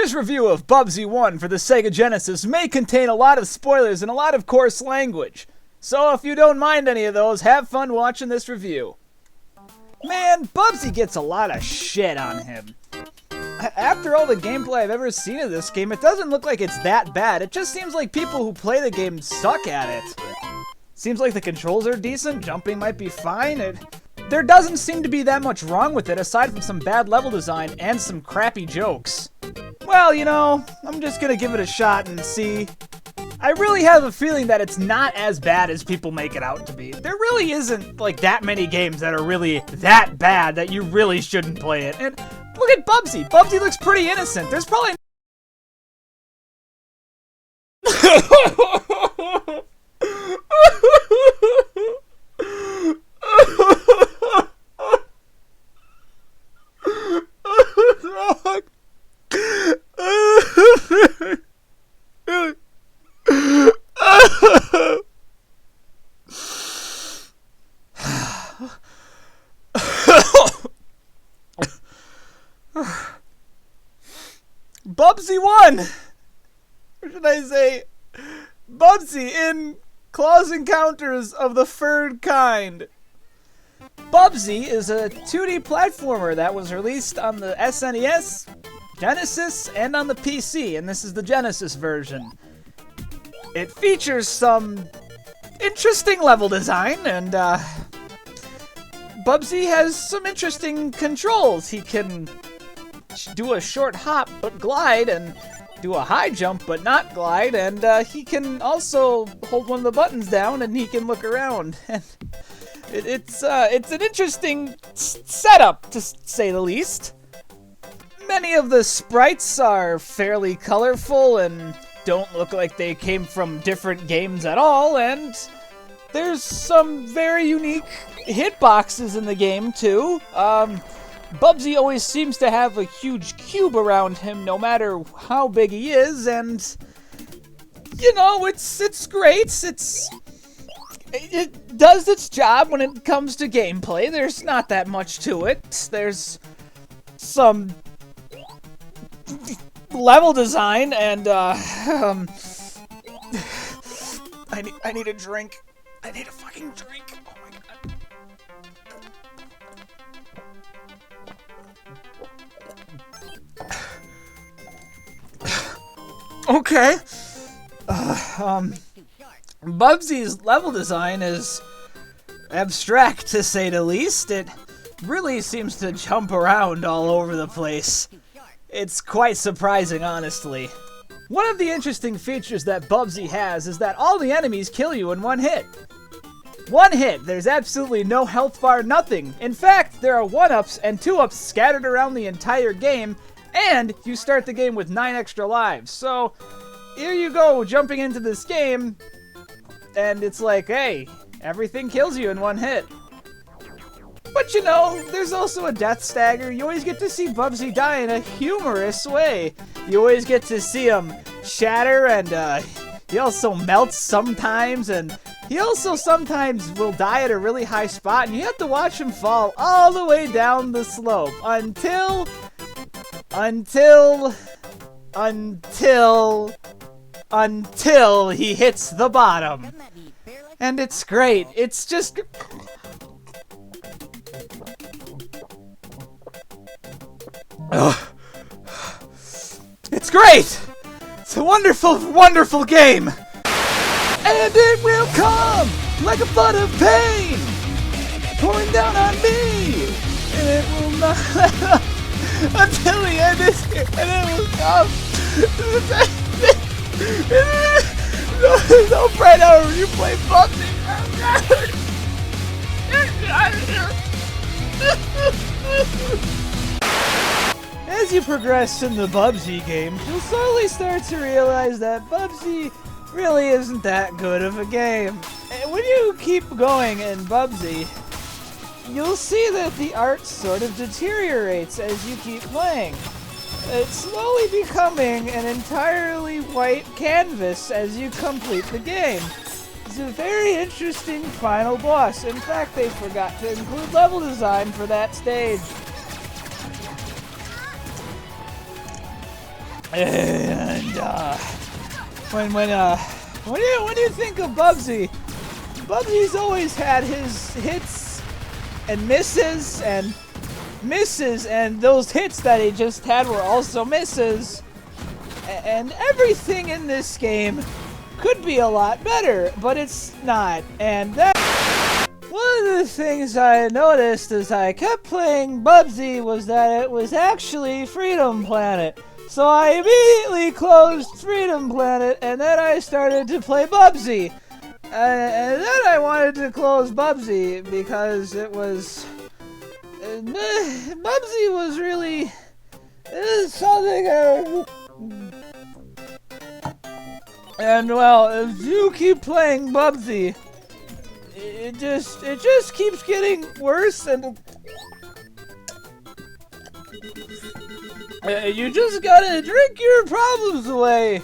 This review of Bubsy 1 for the Sega Genesis may contain a lot of spoilers and a lot of coarse language. So if you don't mind any of those, have fun watching this review. Man, Bubsy gets a lot of shit on him. After all the gameplay I've ever seen of this game, it doesn't look like it's that bad. It just seems like people who play the game suck at it. Seems like the controls are decent, jumping might be fine. There doesn't seem to be that much wrong with it aside from some bad level design and some crappy jokes. Well, you know, I'm just gonna give it a shot and see. I really have a feeling that it's not as bad as people make it out to be. There really isn't, like, that many games that are really that bad that you really shouldn't play it. And look at Bubsy. Bubsy looks pretty innocent. There's probably... Bubsy 1! Or should I say, Bubsy in Close Encounters of the Third Kind. Bubsy is a 2D platformer that was released on the SNES, Genesis, and on the PC, and this is the Genesis version. It features some interesting level design, and Bubsy has some interesting controls. He can do a short hop but glide, and do a high jump but not glide, and he can also hold one of the buttons down and he can look around. And it's an interesting setup, to say the least. Many of the sprites are fairly colorful and don't look like they came from different games at all, and there's some very unique hitboxes in the game too. Bubsy always seems to have a huge cube around him no matter how big he is, and you know, it's great. It does its job when it comes to gameplay. There's not that much to it. There's some level design and I need a drink. I need a fucking drink. Oh my god. Okay. Bubsy's level design is abstract, to say the least. It really seems to jump around all over the place. It's quite surprising, honestly. One of the interesting features that Bubsy has is that all the enemies kill you in one hit. One hit. There's absolutely no health bar, nothing. In fact, there are 1-ups and 2-ups scattered around the entire game, and you start the game with 9 extra lives. So, here you go, jumping into this game, and it's like, hey, everything kills you in one hit. But you know, there's also a death stagger. You always get to see Bubsy die in a humorous way. You always get to see him shatter, and he also melts sometimes, and he also sometimes will die at a really high spot, and you have to watch him fall all the way down the slope until he hits the bottom. And it's great. It's just... Ugh. It's great! It's a wonderful, wonderful game! And it will come like a flood of pain pouring down on me! And it will not until the end is here, and it will come. There's no bright hour when you play Bubsy. As you progress in the Bubsy games, you'll slowly start to realize that Bubsy really isn't that good of a game. And when you keep going in Bubsy, you'll see that the art sort of deteriorates as you keep playing. It's slowly becoming an entirely white canvas as you complete the game. It's a very interesting final boss. In fact, they forgot to include level design for that stage. And when you think of Bubsy, Bubsy's always had his hits and misses, and those hits that he just had were also misses. And everything in this game could be a lot better, but it's not. And that one of the things I noticed as I kept playing Bubsy was that it was actually Freedom Planet. So I immediately closed Freedom Planet, and then I started to play Bubsy. And then I wanted to close Bubsy because it was... Bubsy was really... something... And well, if you keep playing Bubsy, it just keeps getting worse, and you just gotta drink your problems away.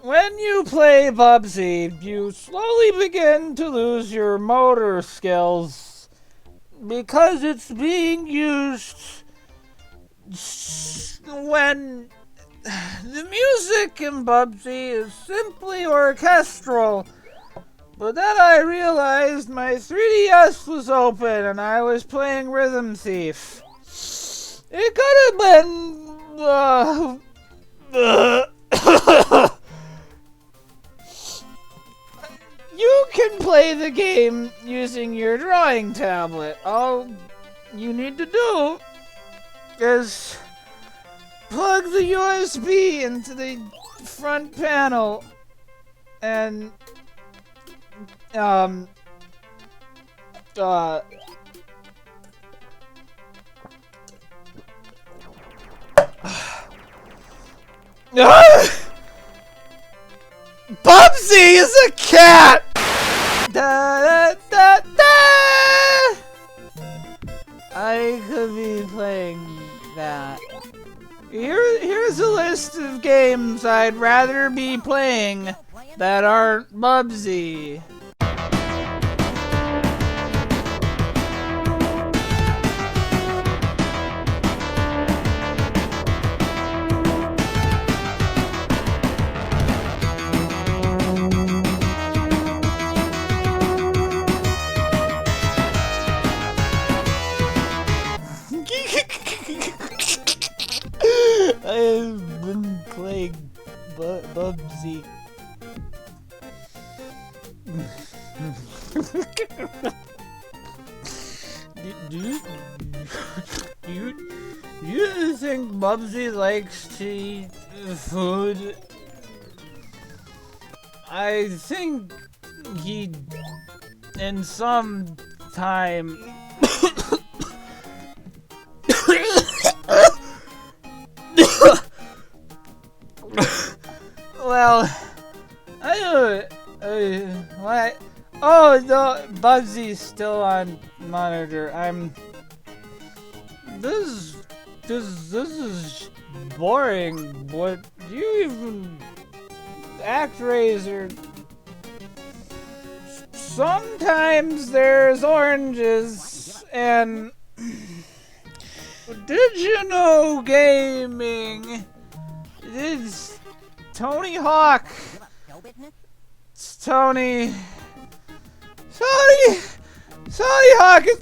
When you play Bubsy, you slowly begin to lose your motor skills because it's being used when the music in Bubsy is simply orchestral. But then I realized my 3DS was open and I was playing Rhythm Thief. It could have been... You can play the game using your drawing tablet. All you need to do is plug the USB into the front panel and Bubsy is a cat! Da, da, da, da! I could be playing that. Here's a list of games I'd rather be playing that aren't Bubsy. I've been playing Bubsy. Do you think Bubsy likes to eat food? I think he, in some time... Well, what? Oh no, Bubsy's still on monitor. This is boring. What do you even ActRaiser? Sometimes there's oranges and did you know gaming? It's Tony Hawk. It's Tony Hawk is...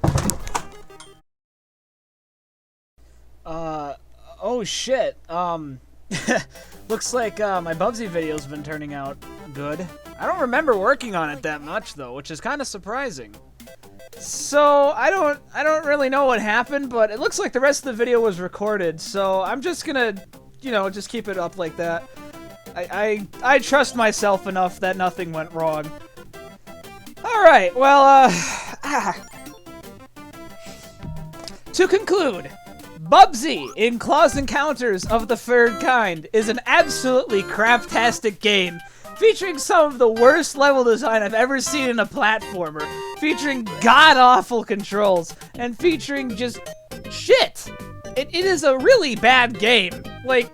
Oh shit. Looks like my Bubsy video's been turning out good. I don't remember working on it that much though, which is kind of surprising. So I don't really know what happened, but it looks like the rest of the video was recorded. So I'm just gonna, you know, just keep it up like that. I trust myself enough that nothing went wrong. Alright, well, to conclude, Bubsy in Close Encounters of the Third Kind is an absolutely craptastic game, featuring some of the worst level design I've ever seen in a platformer, featuring god-awful controls, and featuring just shit. It is a really bad game. Like,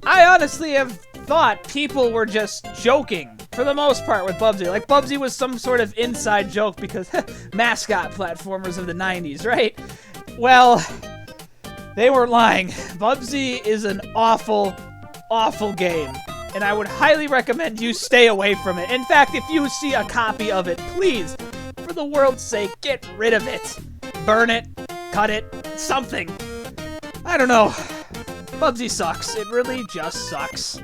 I honestly have thought people were just joking, for the most part, with Bubsy. Like, Bubsy was some sort of inside joke because mascot platformers of the 90s, right? Well, They weren't lying. Bubsy is an awful, awful game. And I would highly recommend you stay away from it. In fact, if you see a copy of it, please, for the world's sake, get rid of it. Burn it, cut it, something. I don't know. Bubsy sucks. It really just sucks.